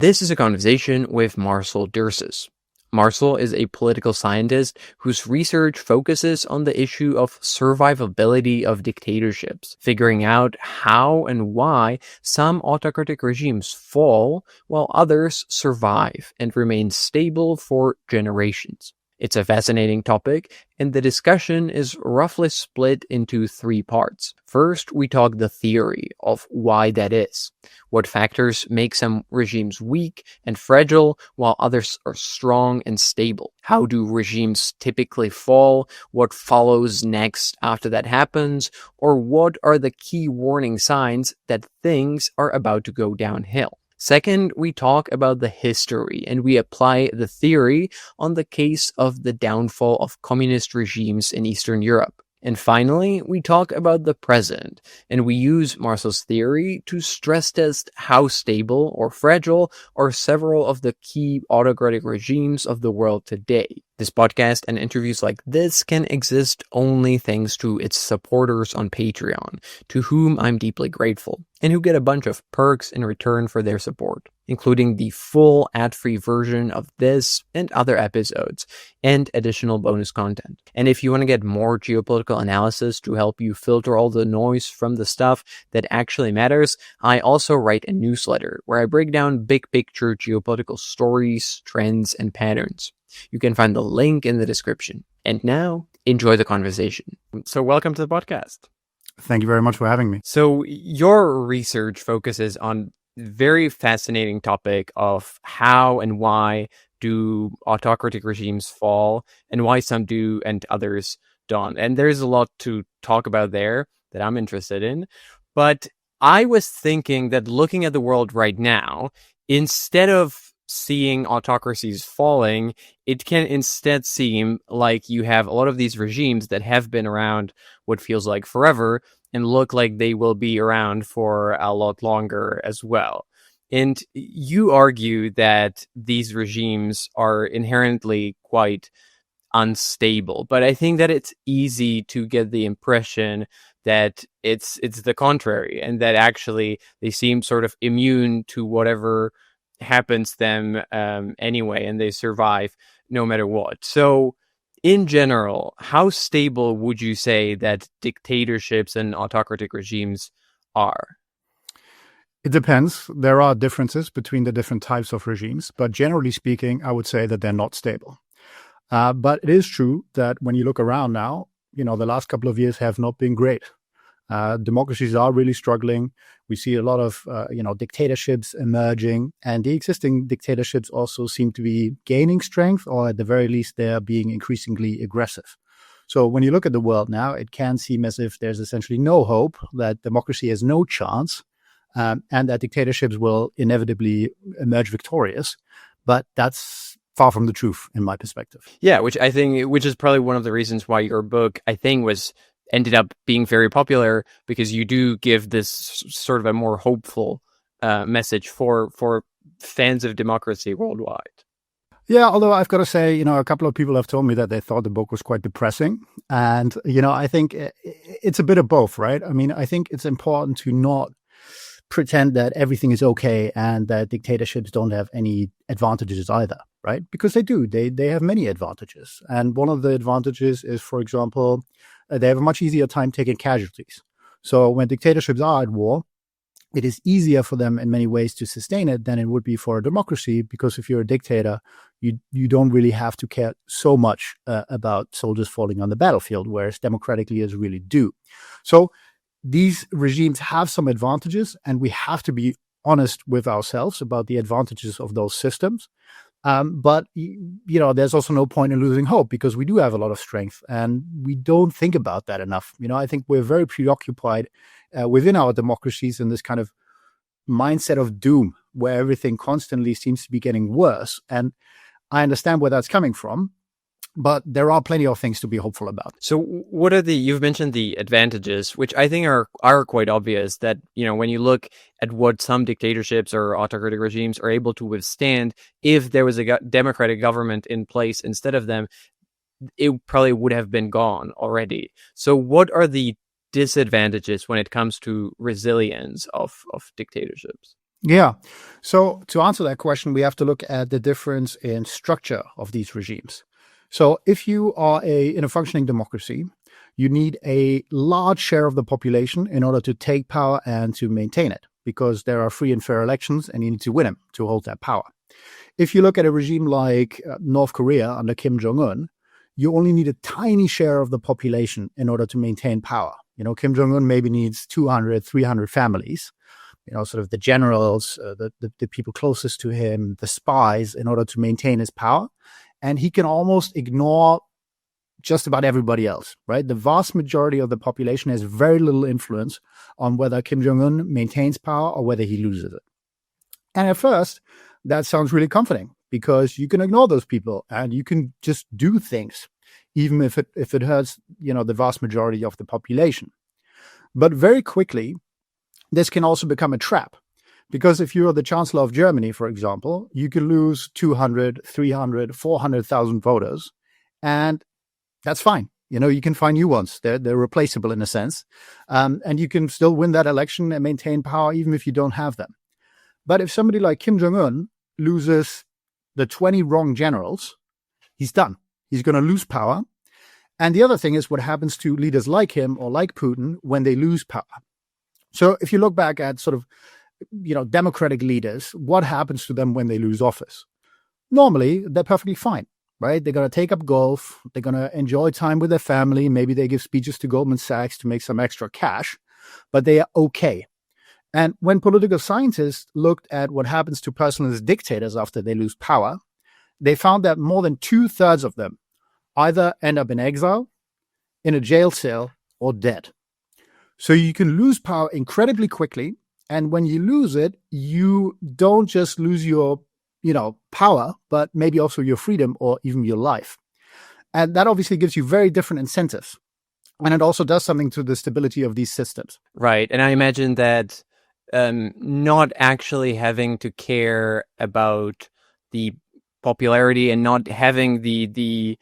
This is a conversation with Marcel Dirsus. Marcel is a political scientist whose research focuses on the issue of survivability of dictatorships, figuring out how and why some autocratic regimes fall while others survive and remain stable for generations. It's a fascinating topic, and the discussion is roughly split into three parts. First, we talk the theory of why that is. What factors make some regimes weak and fragile while others are strong and stable? How do regimes typically fall? What follows next after that happens? Or what are the key warning signs that things are about to go downhill? Second, we talk about the history and we apply the theory on the case of the downfall of communist regimes in Eastern Europe. And finally, we talk about the present, and we use Marceau's theory to stress test how stable or fragile are several of the key autocratic regimes of the world today. This podcast and interviews like this can exist only thanks to its supporters on Patreon, to whom I'm deeply grateful, and who get a bunch of perks in return for their support, including the full ad-free version of this and other episodes, and additional bonus content. And if you want to get more geopolitical analysis to help you filter all the noise from the stuff that actually matters, I also write a newsletter where I break down big picture geopolitical stories, trends, and patterns. You can find the link in the description. And now, enjoy the conversation. So welcome to the podcast. Thank you very much for having me. So your research focuses on very fascinating topic of how and why do autocratic regimes fall and why some do and others don't. And there's a lot to talk about there that I'm interested in. But I was thinking that looking at the world right now, instead of seeing autocracies falling, it can instead seem like you have a lot of these regimes that have been around what feels like forever and look like they will be around for a lot longer as well. And you argue that these regimes are inherently quite unstable, but I think that it's easy to get the impression that it's the contrary, and that actually they seem sort of immune to whatever happens to them anyway, and they survive no matter what. So in general, how stable would you say that dictatorships and autocratic regimes are? It depends. There are differences between the different types of regimes, but generally speaking, I would say that they're not stable. But it is true that when you look around now, the last couple of years have not been great. Democracies are really struggling. We see a lot of, dictatorships emerging, and the existing dictatorships also seem to be gaining strength, or at the very least, they're being increasingly aggressive. So when you look at the world now, it can seem as if there's essentially no hope, that democracy has no chance, and that dictatorships will inevitably emerge victorious. But that's far from the truth, in my perspective. Yeah, which is probably one of the reasons why your book, I think, ended up being very popular, because you do give this sort of a more hopeful message for fans of democracy worldwide. Yeah, although I've got to say, a couple of people have told me that they thought the book was quite depressing. And, I think it's a bit of both, right? I mean, I think it's important to not pretend that everything is okay and that dictatorships don't have any advantages either, right? Because they do. They have many advantages. And one of the advantages is, for example, they have a much easier time taking casualties. So when dictatorships are at war, it is easier for them in many ways to sustain it than it would be for a democracy, because if you're a dictator, you don't really have to care so much about soldiers falling on the battlefield, whereas democratic leaders really do. So these regimes have some advantages, and we have to be honest with ourselves about the advantages of those systems. But there's also no point in losing hope, because we do have a lot of strength, and we don't think about that enough. I think we're very preoccupied within our democracies in this kind of mindset of doom, where everything constantly seems to be getting worse. And I understand where that's coming from, but there are plenty of things to be hopeful about. So what are you've mentioned the advantages, which I think are quite obvious, that, when you look at what some dictatorships or autocratic regimes are able to withstand, if there was a democratic government in place instead of them, it probably would have been gone already. So what are the disadvantages when it comes to resilience of dictatorships? Yeah. So to answer that question, we have to look at the difference in structure of these regimes. So if you are in a functioning democracy, you need a large share of the population in order to take power and to maintain it, because there are free and fair elections and you need to win them to hold that power. If you look at a regime like North Korea under Kim Jong-un, you only need a tiny share of the population in order to maintain power. Kim Jong-un maybe needs 200, 300 families, sort of the generals, the people closest to him, the spies, in order to maintain his power. And he can almost ignore just about everybody else, right? The vast majority of the population has very little influence on whether Kim Jong-un maintains power or whether he loses it. And at first, that sounds really comforting because you can ignore those people and you can just do things, even if it hurts, the vast majority of the population. But very quickly, this can also become a trap, because if you're the Chancellor of Germany, for example, you can lose 200, 300, 400,000 voters, and that's fine. You can find new ones. They're replaceable in a sense. And you can still win that election and maintain power even if you don't have them. But if somebody like Kim Jong-un loses the 20 wrong generals, he's done. He's going to lose power. And the other thing is what happens to leaders like him or like Putin when they lose power. So if you look back at sort of, democratic leaders, what happens to them when they lose office? Normally, they're perfectly fine, right? They're going to take up golf. They're going to enjoy time with their family. Maybe they give speeches to Goldman Sachs to make some extra cash, but they are okay. And when political scientists looked at what happens to personalist dictators after they lose power, they found that more than 2/3 of them either end up in exile, in a jail cell, or dead. So you can lose power incredibly quickly. And when you lose it, you don't just lose your, power, but maybe also your freedom or even your life. And that obviously gives you very different incentives. And it also does something to the stability of these systems. Right. And I imagine that not actually having to care about the popularity and not having the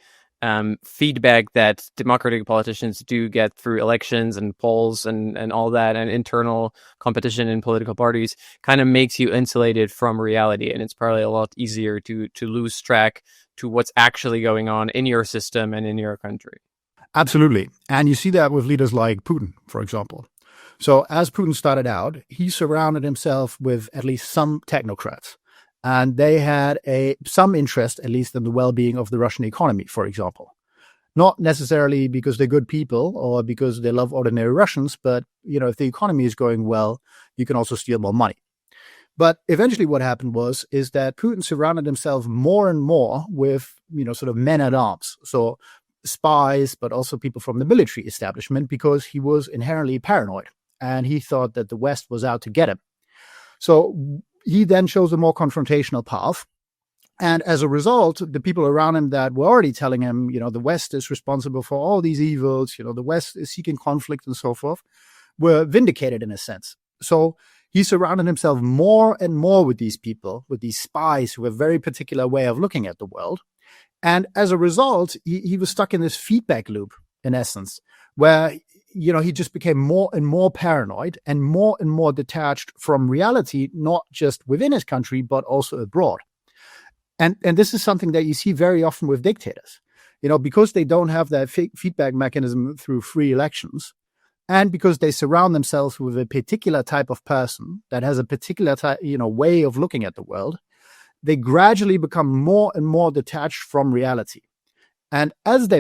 feedback that democratic politicians do get through elections and polls and all that, and internal competition in political parties kind of makes you insulated from reality. And it's probably a lot easier to lose track to what's actually going on in your system and in your country. Absolutely. And you see that with leaders like Putin, for example. So as Putin started out, he surrounded himself with at least some technocrats. And they had some interest, at least, in the well-being of the Russian economy, for example. Not necessarily because they're good people or because they love ordinary Russians, but if the economy is going well, you can also steal more money. But eventually what happened is that Putin surrounded himself more and more with, sort of men at arms. So spies, but also people from the military establishment, because he was inherently paranoid and he thought that the West was out to get him. So he then chose a more confrontational path. And as a result, the people around him that were already telling him, the West is responsible for all these evils, the West is seeking conflict and so forth, were vindicated in a sense. So he surrounded himself more and more with these people, with these spies who have a very particular way of looking at the world. And as a result, he was stuck in this feedback loop, in essence, where, he just became more and more paranoid and more detached from reality, not just within his country, but also abroad. And this is something that you see very often with dictators, because they don't have that feedback mechanism through free elections. And because they surround themselves with a particular type of person that has a particular way of looking at the world, they gradually become more and more detached from reality. And as they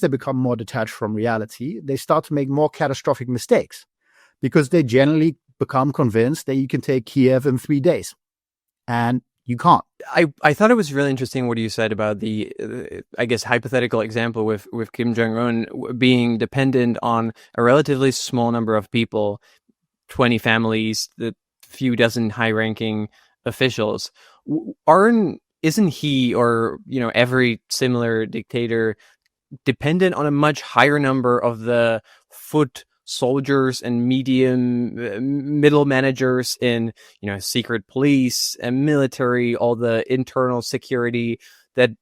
become more detached from reality, they start to make more catastrophic mistakes because they generally become convinced that you can take Kiev in 3 days. And you can't. I thought it was really interesting what you said about the, I guess, hypothetical example with Kim Jong-un being dependent on a relatively small number of people, 20 families, the few dozen high-ranking officials. Isn't he, or every similar dictator, dependent on a much higher number of the foot soldiers and middle managers in secret police and military, all the internal security that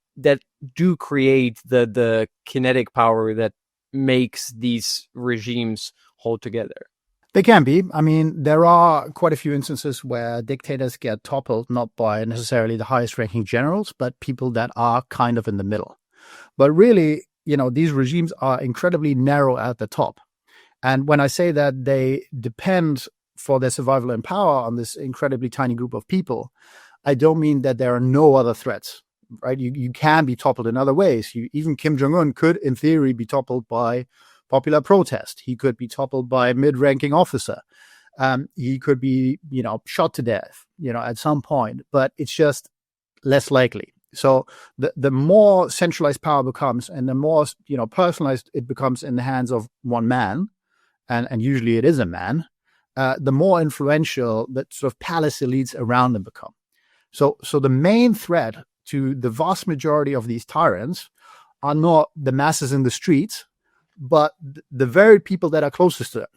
do create the kinetic power that makes these regimes hold together? They can be. I mean, there are quite a few instances where dictators get toppled, not by necessarily the highest ranking generals, but people that are kind of in the middle. But really, these regimes are incredibly narrow at the top. And when I say that they depend for their survival and power on this incredibly tiny group of people, I don't mean that there are no other threats, right? You can be toppled in other ways. Even Kim Jong-un could, in theory, be toppled by popular protest. He could be toppled by a mid-ranking officer. He could be, shot to death, at some point, but it's just less likely. So the more centralized power becomes and the more, personalized it becomes in the hands of one man, and usually it is a man, the more influential that sort of palace elites around them become. So the main threat to the vast majority of these tyrants are not the masses in the streets, but the very people that are closest to them.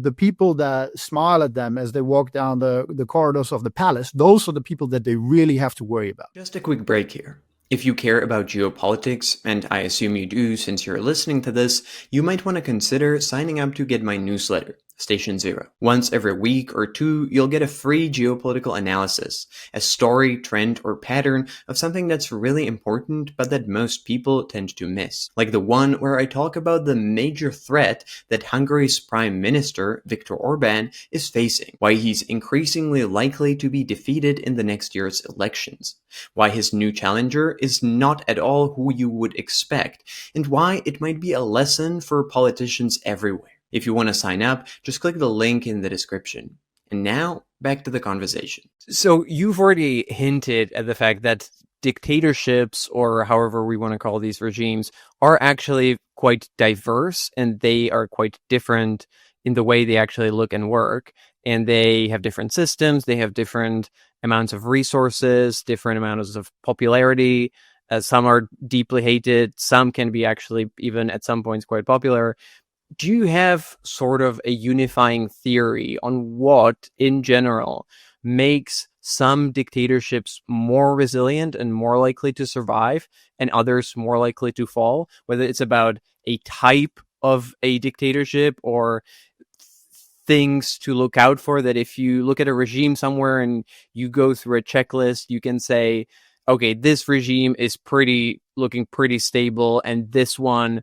The people that smile at them as they walk down the corridors of the palace, those are the people that they really have to worry about. Just a quick break here. If you care about geopolitics, and I assume you do since you're listening to this, you might want to consider signing up to get my newsletter, Station Zero. Once every week or two, you'll get a free geopolitical analysis, a story, trend, or pattern of something that's really important but that most people tend to miss. Like the one where I talk about the major threat that Hungary's Prime Minister, Viktor Orbán, is facing, why he's increasingly likely to be defeated in the next year's elections, why his new challenger is not at all who you would expect, and why it might be a lesson for politicians everywhere. If you want to sign up, just click the link in the description. And now, back to the conversation. So you've already hinted at the fact that dictatorships, or however we want to call these regimes, are actually quite diverse, and they are quite different in the way they actually look and work. And they have different systems, they have different amounts of resources, different amounts of popularity. Some are deeply hated, some can be actually even at some points quite popular. Do you have sort of a unifying theory on what, in general, makes some dictatorships more resilient and more likely to survive and others more likely to fall? Whether it's about a type of a dictatorship or things to look out for, that if you look at a regime somewhere and you go through a checklist, you can say, okay, this regime is looking pretty stable, and this one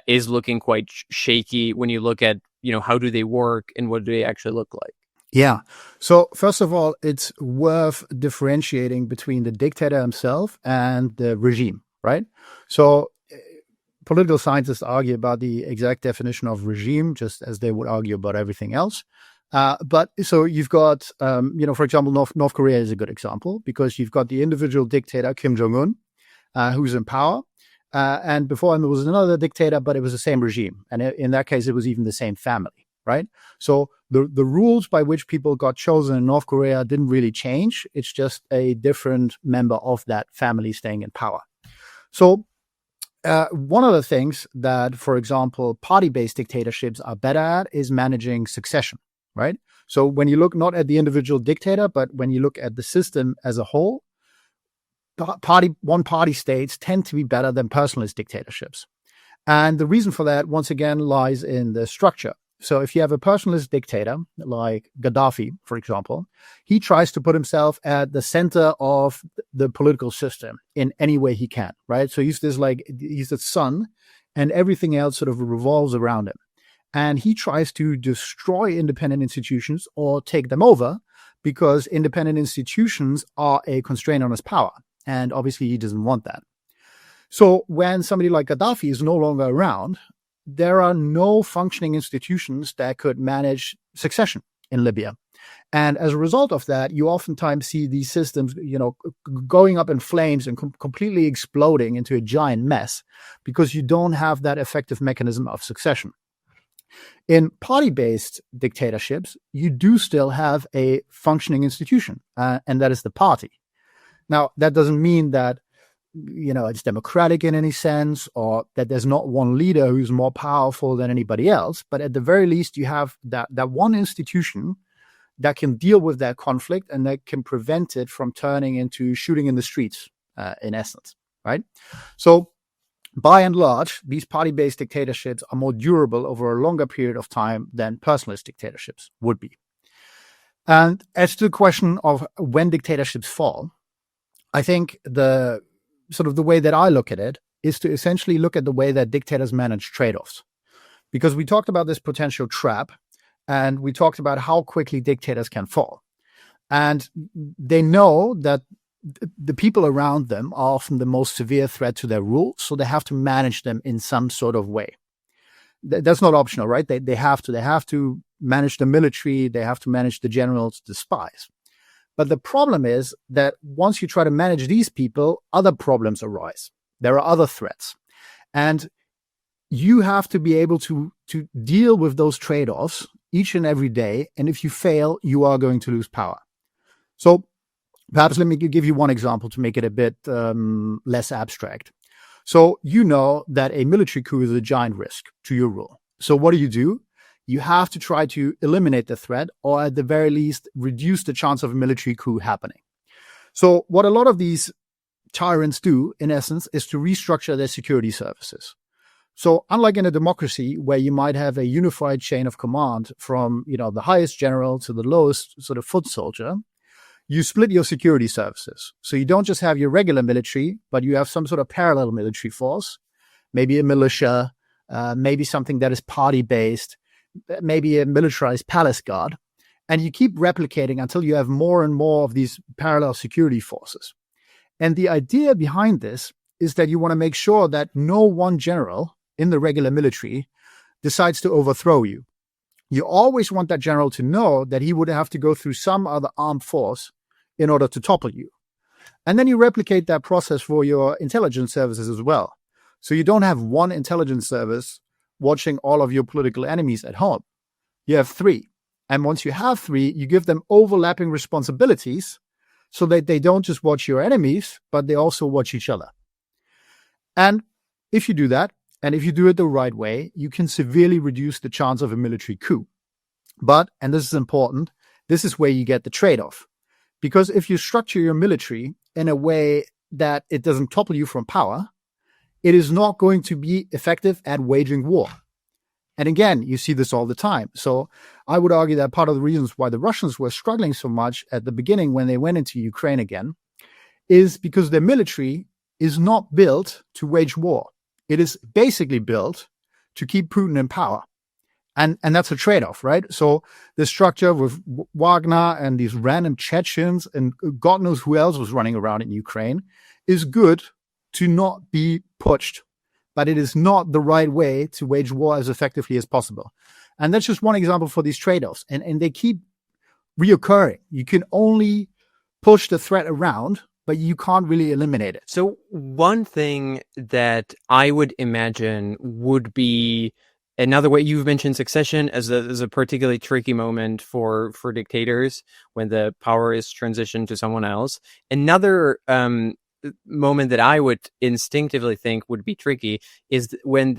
is looking quite shaky when you look at, how do they work and what do they actually look like? Yeah. So first of all, it's worth differentiating between the dictator himself and the regime, right? So political scientists argue about the exact definition of regime, just as they would argue about everything else. But so you've got, for example, North Korea is a good example, because you've got the individual dictator, Kim Jong-un, who's in power. And before him, there was another dictator, but it was the same regime. And in that case, it was even the same family, right? So the rules by which people got chosen in North Korea didn't really change. It's just a different member of that family staying in power. So one of the things that, for example, party-based dictatorships are better at is managing succession, right? So when you look not at the individual dictator, but when you look at the system as a whole, one-party states tend to be better than personalist dictatorships. And the reason for that, once again, lies in the structure. So if you have a personalist dictator, like Gaddafi, for example, he tries to put himself at the center of the political system in any way he can, right? So he's the sun, and everything else sort of revolves around him. And he tries to destroy independent institutions or take them over, because independent institutions are a constraint on his power. And obviously he doesn't want that. So when somebody like Gaddafi is no longer around, there are no functioning institutions that could manage succession in Libya. And as a result of that, you oftentimes see these systems, going up in flames and completely exploding into a giant mess, because you don't have that effective mechanism of succession. In party-based dictatorships, you do still have a functioning institution, and that is the party. Now, that doesn't mean that, it's democratic in any sense, or that there's not one leader who's more powerful than anybody else. But at the very least, you have that one institution that can deal with that conflict and that can prevent it from turning into shooting in the streets, in essence, right? So by and large, these party-based dictatorships are more durable over a longer period of time than personalist dictatorships would be. And as to the question of when dictatorships fall, I think the way that I look at it is to essentially look at the way that dictators manage trade-offs. Because we talked about this potential trap, and we talked about how quickly dictators can fall. And they know that the people around them are often the most severe threat to their rule, so they have to manage them in some sort of way. That's not optional, right? They have to manage the military, they have to manage the generals, the spies. But the problem is that once you try to manage these people, other problems arise. There are other threats. And you have to be able to deal with those trade-offs each and every day. And if you fail, you are going to lose power. So perhaps let me give you one example to make it a bit less abstract. So you know that a military coup is a giant risk to your rule. So what do? You have to try to eliminate the threat, or at the very least, reduce the chance of a military coup happening. So what a lot of these tyrants do, in essence, is to restructure their security services. So unlike in a democracy where you might have a unified chain of command from, the highest general to the lowest sort of foot soldier, you split your security services. So you don't just have your regular military, but you have some sort of parallel military force, maybe a militia, maybe something that is party-based, maybe a militarized palace guard. And you keep replicating until you have more and more of these parallel security forces. And the idea behind this is that you want to make sure that no one general in the regular military decides to overthrow you. You always want that general to know that he would have to go through some other armed force in order to topple you. And then you replicate that process for your intelligence services as well. So you don't have one intelligence service watching all of your political enemies at home. You have 3. And once you have 3, you give them overlapping responsibilities so that they don't just watch your enemies, but they also watch each other. And if you do that, and if you do it the right way, you can severely reduce the chance of a military coup. But, and this is important, this is where you get the trade-off. Because if you structure your military in a way that it doesn't topple you from power, it is not going to be effective at waging war. And again, you see this all the time. So I would argue that part of the reasons why the Russians were struggling so much at the beginning when they went into Ukraine again is because their military is not built to wage war. It is basically built to keep Putin in power. And that's a trade-off, right? So the structure with Wagner and these random Chechens and God knows who else was running around in Ukraine is good to not be pushed, but it is not the right way to wage war as effectively as possible. And that's just one example for these trade-offs. And they keep reoccurring. You can only push the threat around, but you can't really eliminate it. So one thing that I would imagine would be another way, you've mentioned succession as a particularly tricky moment for dictators when the power is transitioned to someone else. Another moment that I would instinctively think would be tricky is when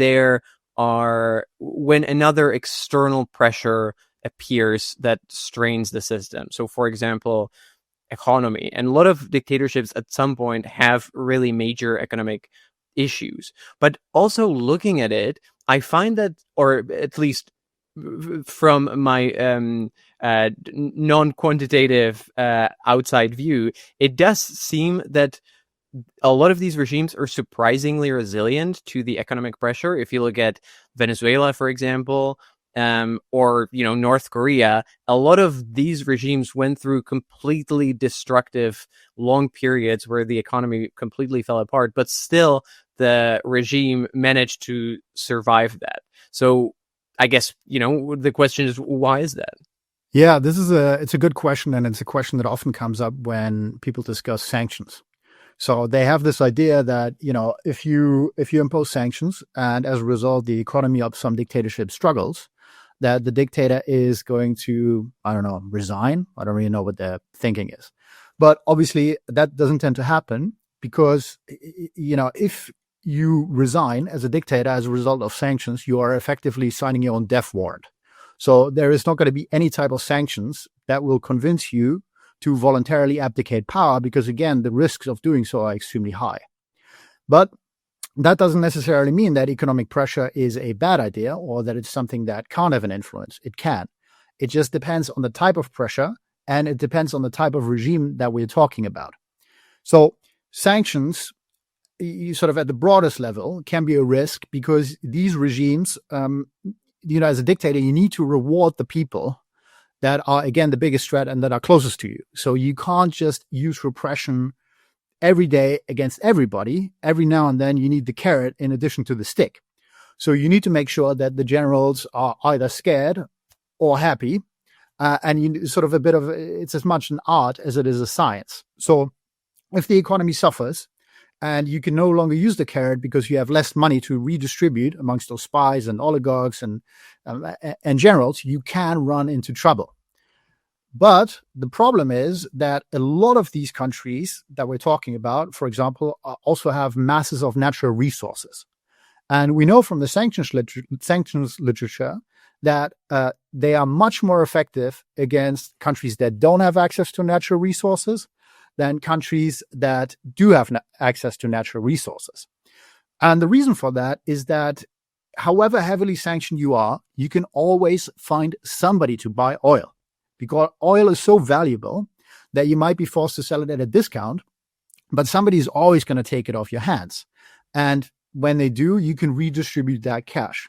another external pressure appears that strains the system. So for example, economy, and a lot of dictatorships at some point have really major economic issues. But also looking at it, I find that, or at least from my non-quantitative outside view, it does seem that a lot of these regimes are surprisingly resilient to the economic pressure. If you look at Venezuela, for example, or North Korea, a lot of these regimes went through completely destructive long periods where the economy completely fell apart, but still the regime managed to survive that. So I guess the question is, why is that? Yeah, it's a good question, and it's a question that often comes up when people discuss sanctions. So they have this idea that, if you impose sanctions and as a result, the economy of some dictatorship struggles, that the dictator is going to, resign. I don't really know what their thinking is. But obviously that doesn't tend to happen because, if you resign as a dictator as a result of sanctions, you are effectively signing your own death warrant. So there is not going to be any type of sanctions that will convince you to voluntarily abdicate power because, again, the risks of doing so are extremely high. But That doesn't necessarily mean that economic pressure is a bad idea or that it's something that can't have an influence. It can. It just depends on the type of pressure, and it depends on the type of regime that we're talking about. So sanctions, you sort of at the broadest level, can be a risk because these regimes, as a dictator, you need to reward the people that are, again, the biggest threat and that are closest to you. So you can't just use repression every day against everybody. Every now and then you need the carrot in addition to the stick. So you need to make sure that the generals are either scared or happy. And you sort of it's as much an art as it is a science. So if the economy suffers and you can no longer use the carrot because you have less money to redistribute amongst those spies and oligarchs and generals, you can run into trouble. But the problem is that a lot of these countries that we're talking about, for example, also have masses of natural resources. And we know from the sanctions literature that they are much more effective against countries that don't have access to natural resources than countries that do have access to natural resources. And the reason for that is that however heavily sanctioned you are, you can always find somebody to buy oil, because oil is so valuable that you might be forced to sell it at a discount, but somebody is always going to take it off your hands. And when they do, you can redistribute that cash.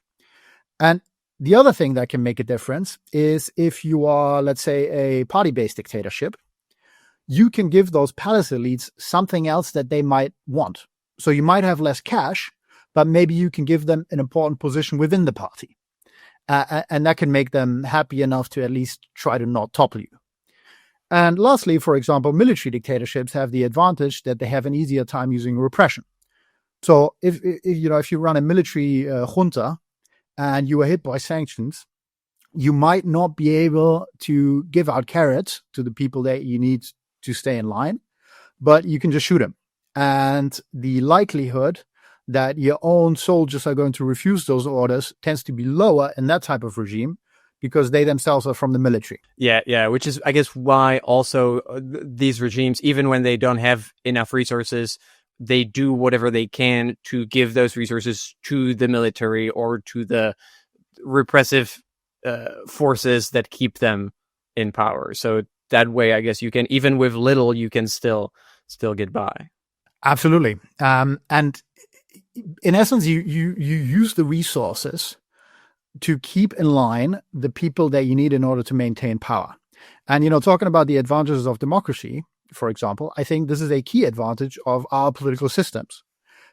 And the other thing that can make a difference is if you are, let's say, a party-based dictatorship, you can give those palace elites something else that they might want. So you might have less cash, but maybe you can give them an important position within the party. And that can make them happy enough to at least try to not topple you. And lastly, for example, military dictatorships have the advantage that they have an easier time using repression. So if you run a military junta and you are hit by sanctions, you might not be able to give out carrots to the people that you need to stay in line, but you can just shoot them. And the likelihood that your own soldiers are going to refuse those orders tends to be lower in that type of regime because they themselves are from the military. Yeah, which is, I guess, why also these regimes, even when they don't have enough resources, they do whatever they can to give those resources to the military or to the repressive forces that keep them in power. So that way, I guess you can, even with little, you can still get by. Absolutely. And in essence, you use the resources to keep in line the people that you need in order to maintain power. And, talking about the advantages of democracy, for example, I think this is a key advantage of our political systems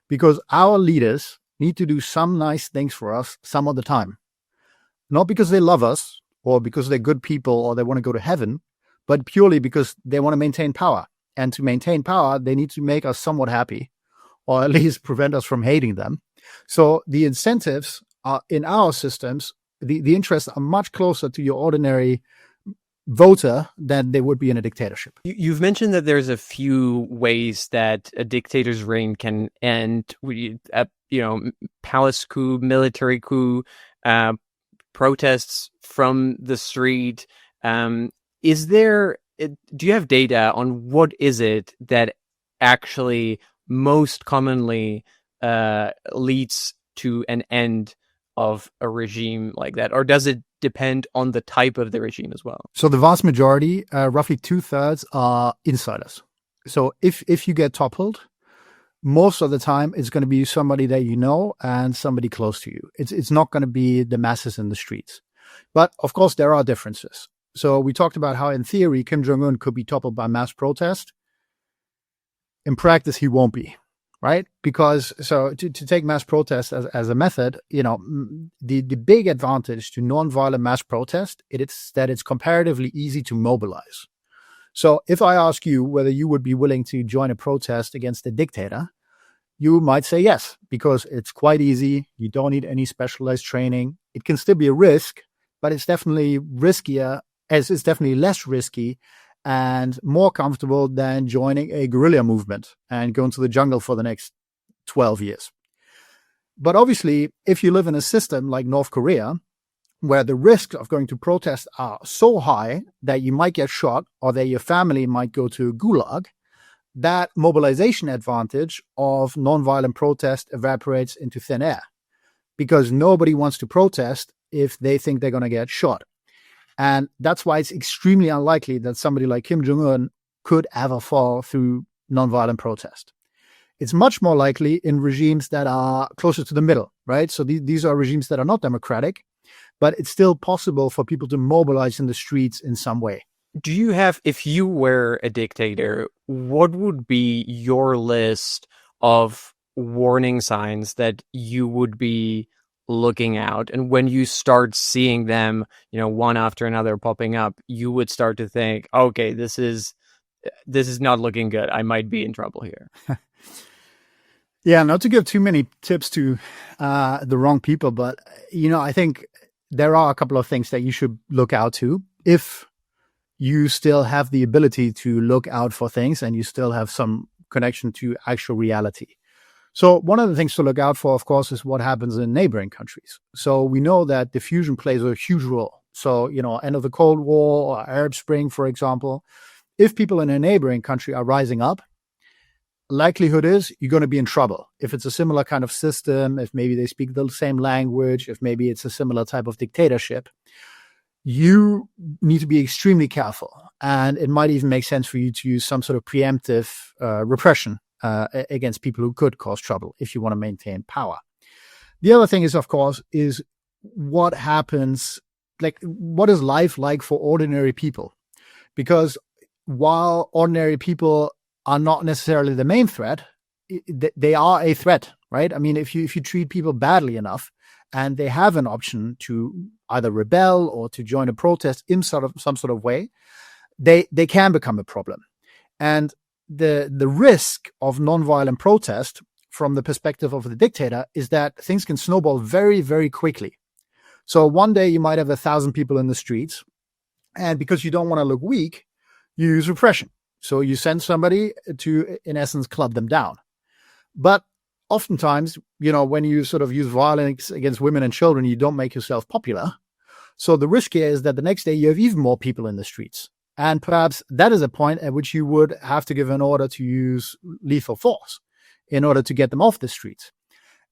because our leaders need to do some nice things for us some of the time. Not because they love us or because they're good people or they want to go to heaven, but purely because they want to maintain power. And to maintain power, they need to make us somewhat happy or at least prevent us from hating them. So the incentives are in our systems, the interests are much closer to your ordinary voter than they would be in a dictatorship. You've mentioned that there's a few ways that a dictator's reign can end. Palace coup, military coup, protests from the street. Do you have data on what is it that actually most commonly leads to an end of a regime like that? Or does it depend on the type of the regime as well? So the vast majority, roughly 2/3, are insiders. So if you get toppled, most of the time it's going to be somebody that you know and somebody close to you. It's not going to be the masses in the streets. But of course, there are differences. So we talked about how in theory, Kim Jong-un could be toppled by mass protest. In practice, he won't be, right? Because to take mass protest as a method, the big advantage to nonviolent mass protest, it's that it's comparatively easy to mobilize. So if I ask you whether you would be willing to join a protest against a dictator, you might say yes, because it's quite easy. You don't need any specialized training. It can still be a risk, but it's definitely riskier, as it's definitely less risky and more comfortable than joining a guerrilla movement and going to the jungle for the next 12 years. But obviously, if you live in a system like North Korea, where the risks of going to protest are so high that you might get shot or that your family might go to a gulag, that mobilization advantage of nonviolent protest evaporates into thin air because nobody wants to protest if they think they're going to get shot. And that's why it's extremely unlikely that somebody like Kim Jong-un could ever fall through nonviolent protest. It's much more likely in regimes that are closer to the middle, right? So these are regimes that are not democratic, but it's still possible for people to mobilize in the streets in some way. Do you have, if you were a dictator, what would be your list of warning signs that you would be looking out? And when you start seeing them, one after another popping up, you would start to think, okay, this is not looking good. I might be in trouble here. Yeah, not to give too many tips to the wrong people, but, I think there are a couple of things that you should look out to if you still have the ability to look out for things and you still have some connection to actual reality. So one of the things to look out for, of course, is what happens in neighboring countries. So we know that diffusion plays a huge role. So, end of the Cold War or Arab Spring, for example, if people in a neighboring country are rising up, likelihood is you're going to be in trouble. If it's a similar kind of system, if maybe they speak the same language, if maybe it's a similar type of dictatorship, you need to be extremely careful. And it might even make sense for you to use some sort of preemptive repression against people who could cause trouble if you want to maintain power. The other thing is, of course, is what happens, what is life like for ordinary people? Because while ordinary people are not necessarily the main threat, they are a threat, right? I mean, if you treat people badly enough and they have an option to either rebel or to join a protest in some sort of way, they can become a problem. And the risk of nonviolent protest from the perspective of the dictator is that things can snowball very, very quickly. So one day you might have 1,000 people in the streets, and because you don't want to look weak, you use repression. So you send somebody to, in essence, club them down. But oftentimes, when you sort of use violence against women and children, you don't make yourself popular. So the risk here is that the next day you have even more people in the streets. And perhaps that is a point at which you would have to give an order to use lethal force in order to get them off the streets.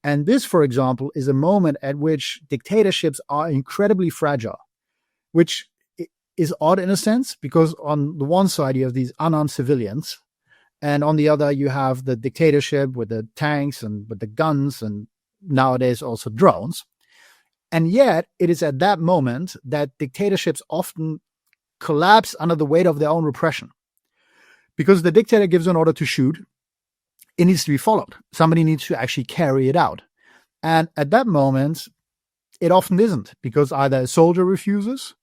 And this, for example, is a moment at which dictatorships are incredibly fragile, which is odd in a sense, because on the one side you have these unarmed civilians, and on the other you have the dictatorship with the tanks and with the guns and nowadays also drones. And yet it is at that moment that dictatorships often collapse under the weight of their own repression. Because the dictator gives an order to shoot, it needs to be followed. Somebody needs to actually carry it out. And at that moment, it often isn't, because either a soldier refuses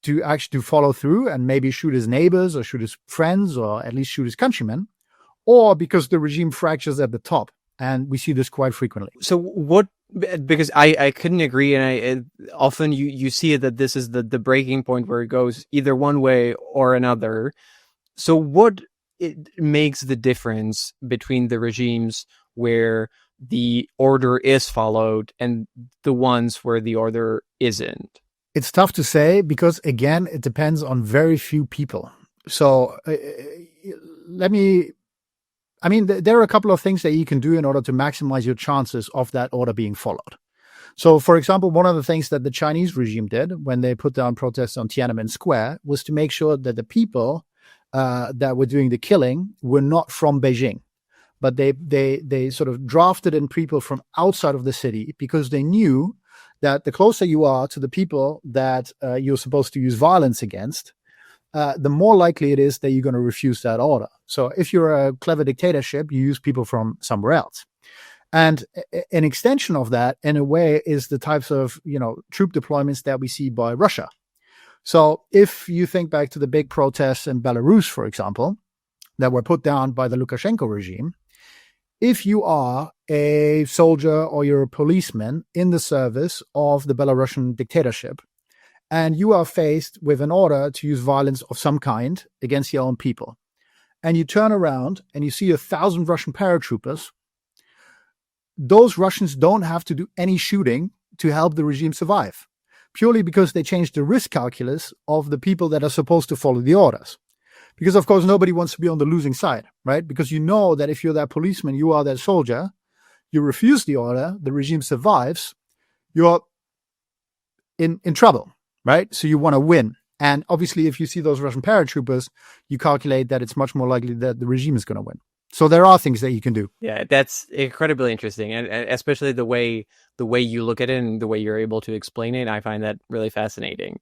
to follow through and maybe shoot his neighbors or shoot his friends or at least shoot his countrymen, or because the regime fractures at the top. And we see this quite frequently. So what, because I couldn't agree. And often you see that this is the breaking point where it goes either one way or another. So what it makes the difference between the regimes where the order is followed and the ones where the order isn't? It's tough to say because, again, it depends on very few people. So there are a couple of things that you can do in order to maximize your chances of that order being followed. So, for example, one of the things that the Chinese regime did when they put down protests on Tiananmen Square was to make sure that the people that were doing the killing were not from Beijing. But they sort of drafted in people from outside of the city because they knew that the closer you are to the people that you're supposed to use violence against, the more likely it is that you're going to refuse that order. So if you're a clever dictatorship, you use people from somewhere else. And an extension of that, in a way, is the types of troop deployments that we see by Russia. So if you think back to the big protests in Belarus, for example, that were put down by the Lukashenko regime, if you are a soldier or you're a policeman in the service of the Belarusian dictatorship, and you are faced with an order to use violence of some kind against your own people, and you turn around and you see 1,000 Russian paratroopers, those Russians don't have to do any shooting to help the regime survive, purely because they changed the risk calculus of the people that are supposed to follow the orders. Because, of course, nobody wants to be on the losing side, right? Because you know that if you're that policeman, you are that soldier, you refuse the order, the regime survives, you're in trouble, right? So you want to win. And obviously, if you see those Russian paratroopers, you calculate that it's much more likely that the regime is going to win. So there are things that you can do. Yeah, that's incredibly interesting, and especially the way you look at it and the way you're able to explain it. I find that really fascinating.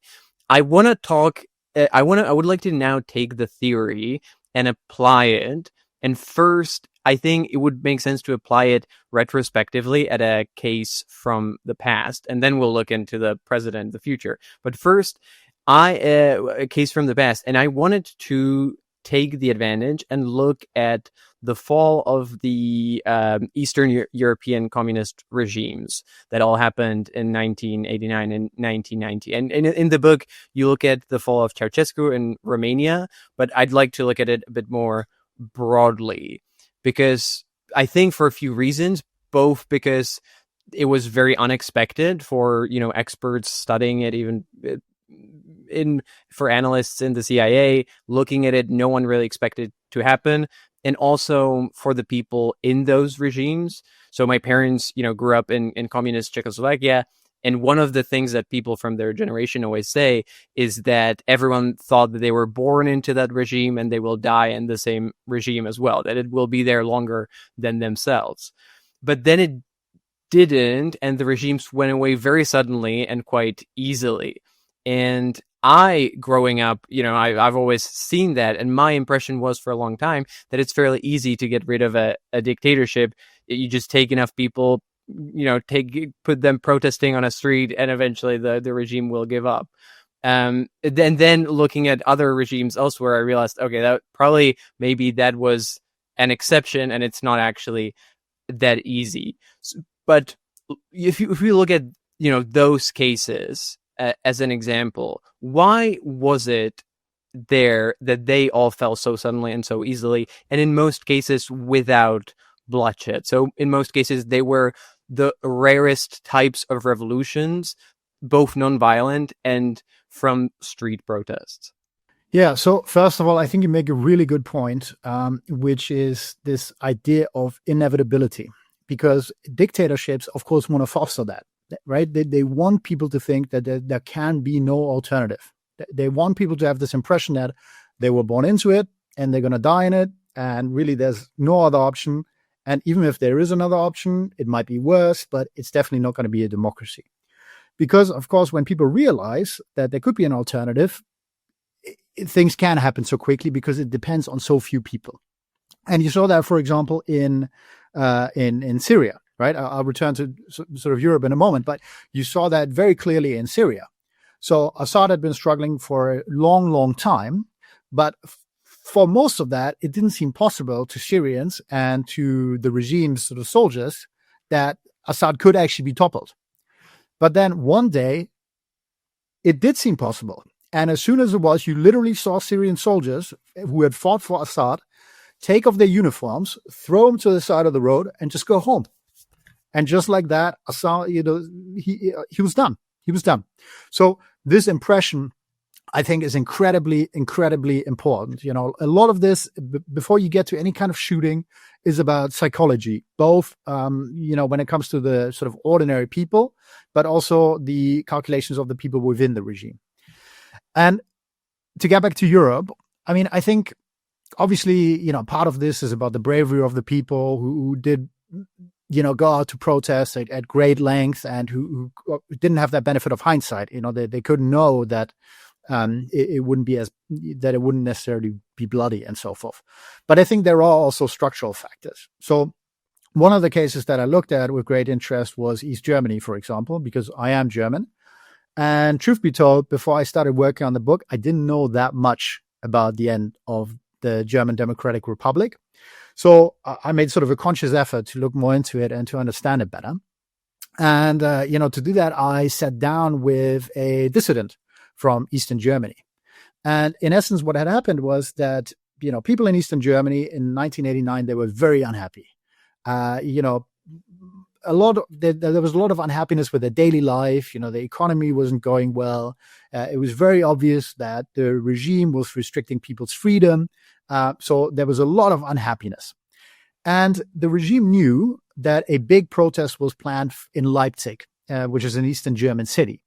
I want to talk. I would like to now take the theory and apply it. And first, I think it would make sense to apply it retrospectively at a case from the past, and then we'll look into the present, the future. But first, a case from the past, and I wanted to take the advantage and look at the fall of the Eastern European communist regimes that all happened in 1989 and 1990. And in the book, you look at the fall of Ceausescu in Romania, but I'd like to look at it a bit more broadly, because I think for a few reasons, both because it was very unexpected for, experts studying it, even for analysts in the CIA looking at it, no one really expected to happen. And also for the people in those regimes. So my parents, grew up in communist Czechoslovakia. And one of the things that people from their generation always say is that everyone thought that they were born into that regime and they will die in the same regime as well, that it will be there longer than themselves. But then it didn't, and the regimes went away very suddenly and quite easily. And growing up, I've always seen that. And my impression was for a long time that it's fairly easy to get rid of a dictatorship. You just take enough people, put them protesting on a street, and eventually the regime will give up. And then looking at other regimes elsewhere, I realized, okay, that probably maybe that was an exception and it's not actually that easy. But if we look at, those cases, as an example, why was it there that they all fell so suddenly and so easily, and in most cases without bloodshed? So in most cases, they were the rarest types of revolutions, both nonviolent and from street protests. Yeah. So first of all, I think you make a really good point, which is this idea of inevitability, because dictatorships, of course, want to foster that. Right? They want people to think that there can be no alternative. They want people to have this impression that they were born into it and they're going to die in it. And really, there's no other option. And even if there is another option, it might be worse, but it's definitely not going to be a democracy. Because, of course, when people realize that there could be an alternative, things can happen so quickly because it depends on so few people. And you saw that, for example, in Syria. Right? I'll return to sort of Europe in a moment, but you saw that very clearly in Syria. So Assad had been struggling for a long, long time, but for most of that, it didn't seem possible to Syrians and to the regime's sort of soldiers that Assad could actually be toppled. But then one day, it did seem possible. And as soon as it was, you literally saw Syrian soldiers who had fought for Assad take off their uniforms, throw them to the side of the road, and just go home. And just like that, Assad, he was done. He was done. So this impression, I think, is incredibly, incredibly important. A lot of this, before you get to any kind of shooting, is about psychology, both, when it comes to the sort of ordinary people, but also the calculations of the people within the regime. And to get back to Europe, I mean, I think, obviously, part of this is about the bravery of the people who did, go out to protest at great length and who didn't have that benefit of hindsight. They couldn't know that it wouldn't be that it wouldn't necessarily be bloody and so forth. But I think there are also structural factors. So one of the cases that I looked at with great interest was East Germany, for example, because I am German. And truth be told, before I started working on the book, I didn't know that much about the end of the German Democratic Republic. So I made sort of a conscious effort to look more into it and to understand it better. And, to do that, I sat down with a dissident from Eastern Germany. And in essence, what had happened was that, people in Eastern Germany in 1989, they were very unhappy. there was a lot of unhappiness with their daily life. The economy wasn't going well. It was very obvious that the regime was restricting people's freedom. So there was a lot of unhappiness. And the regime knew that a big protest was planned in Leipzig, which is an Eastern German city.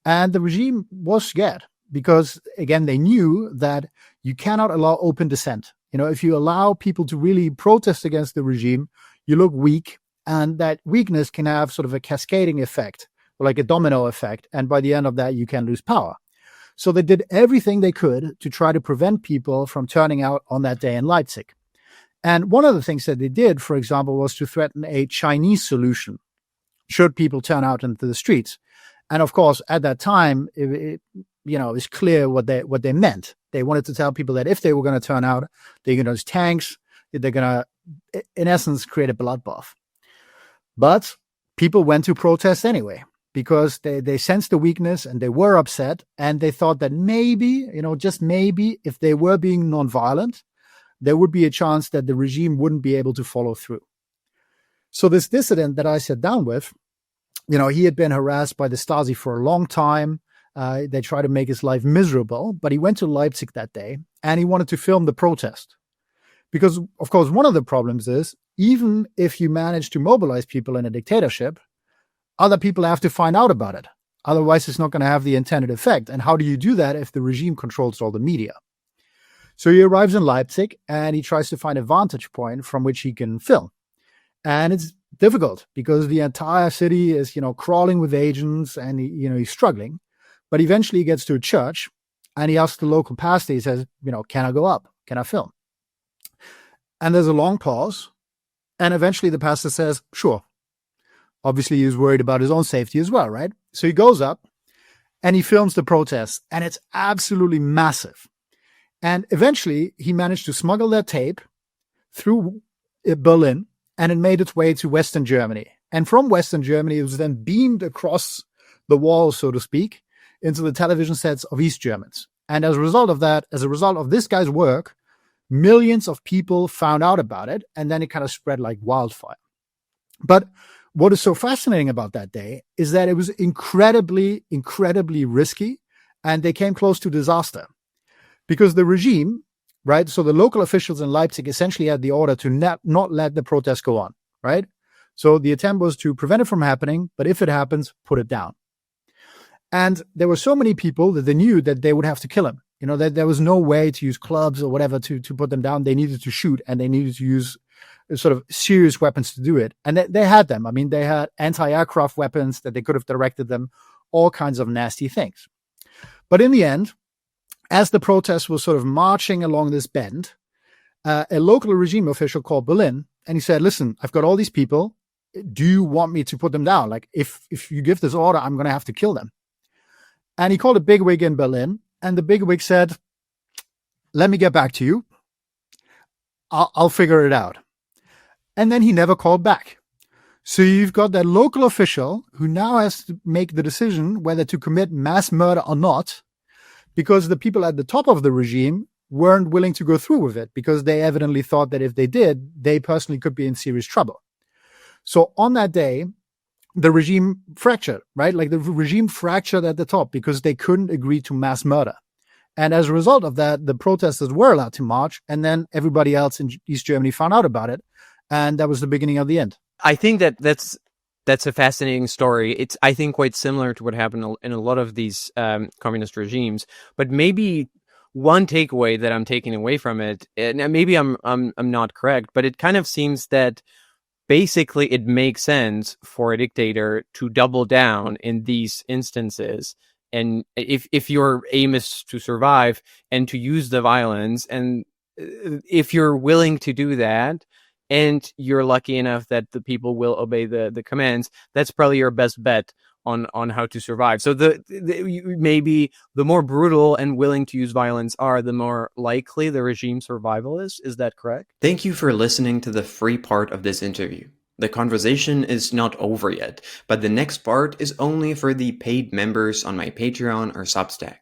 And the regime was scared because, again, they knew that you cannot allow open dissent. If you allow people to really protest against the regime, you look weak, and that weakness can have sort of a cascading effect, like a domino effect. And by the end of that, you can lose power. So they did everything they could to try to prevent people from turning out on that day in Leipzig. And one of the things that they did, for example, was to threaten a Chinese solution should people turn out into the streets. And of course, at that time, it was clear what they meant. They wanted to tell people that if they were going to turn out, they're going to use tanks. They're going to, in essence, create a bloodbath. But people went to protest anyway because they sensed the weakness and they were upset. And they thought that maybe, just maybe, if they were being nonviolent, there would be a chance that the regime wouldn't be able to follow through. So this dissident that I sat down with, he had been harassed by the Stasi for a long time. They tried to make his life miserable, but he went to Leipzig that day and he wanted to film the protest. Because, of course, one of the problems is, even if you manage to mobilize people in a dictatorship, other people have to find out about it. Otherwise, it's not going to have the intended effect. And how do you do that if the regime controls all the media? So he arrives in Leipzig and he tries to find a vantage point from which he can film. And it's difficult because the entire city is, crawling with agents and, he's struggling. But eventually he gets to a church and he asks the local pastor, he says, can I go up? Can I film? And there's a long pause. And eventually the pastor says, sure. Obviously, he was worried about his own safety as well, right? So he goes up and he films the protest, and it's absolutely massive. And eventually he managed to smuggle that tape through Berlin, and it made its way to Western Germany. And from Western Germany, it was then beamed across the wall, so to speak, into the television sets of East Germans. And as a result of that, as a result of this guy's work, millions of people found out about it, and then it kind of spread like wildfire. But what is so fascinating about that day is that it was incredibly, incredibly risky, and they came close to disaster. Because the regime, right, so the local officials in Leipzig essentially had the order to not let the protest go on, right? So the attempt was to prevent it from happening, but if it happens, put it down. And there were so many people that they knew that they would have to kill him. That there was no way to use clubs or whatever to put them down. They needed to shoot, and they needed to use sort of serious weapons to do it. And they had them. I mean, they had anti-aircraft weapons that they could have directed them, all kinds of nasty things. But in the end, as the protest was sort of marching along this bend, a local regime official called Berlin, and he said, listen, I've got all these people. Do you want me to put them down? Like, if you give this order, I'm going to have to kill them. And he called a bigwig in Berlin, and the bigwig said, let me get back to you. I'll figure it out. And then he never called back. So you've got that local official who now has to make the decision whether to commit mass murder or not, because the people at the top of the regime weren't willing to go through with it, because they evidently thought that if they did, they personally could be in serious trouble. So on that day, the regime fractured, right? Like the regime fractured at the top because they couldn't agree to mass murder. And as a result of that, the protesters were allowed to march, and then everybody else in East Germany found out about it. And that was the beginning of the end. I think that's a fascinating story. It's, I think, quite similar to what happened in a lot of these communist regimes. But maybe one takeaway that I'm taking away from it, and maybe I'm not correct, but it kind of seems that basically it makes sense for a dictator to double down in these instances. And if your aim is to survive and to use the violence, and if you're willing to do that, and you're lucky enough that the people will obey the commands, that's probably your best bet on how to survive. So maybe the more brutal and willing to use violence are, the more likely the regime's survival is. Is that correct? Thank you for listening to the free part of this interview. The conversation is not over yet, but the next part is only for the paid members on my Patreon or Substack.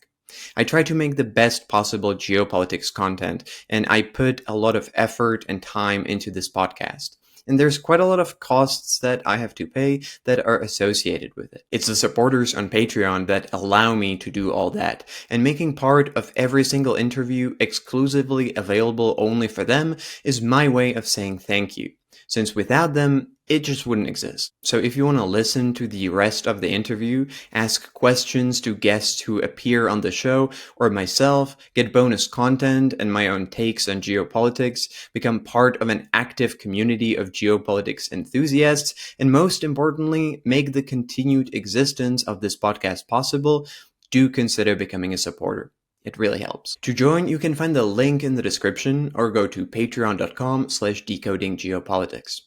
I try to make the best possible geopolitics content, and I put a lot of effort and time into this podcast. And there's quite a lot of costs that I have to pay that are associated with it. It's the supporters on Patreon that allow me to do all that, and making part of every single interview exclusively available only for them is my way of saying thank you, since without them, it just wouldn't exist. So if you want to listen to the rest of the interview, ask questions to guests who appear on the show, or myself, get bonus content and my own takes on geopolitics, become part of an active community of geopolitics enthusiasts, and most importantly, make the continued existence of this podcast possible, do consider becoming a supporter. It really helps. To join, you can find the link in the description or go to patreon.com/decodinggeopolitics.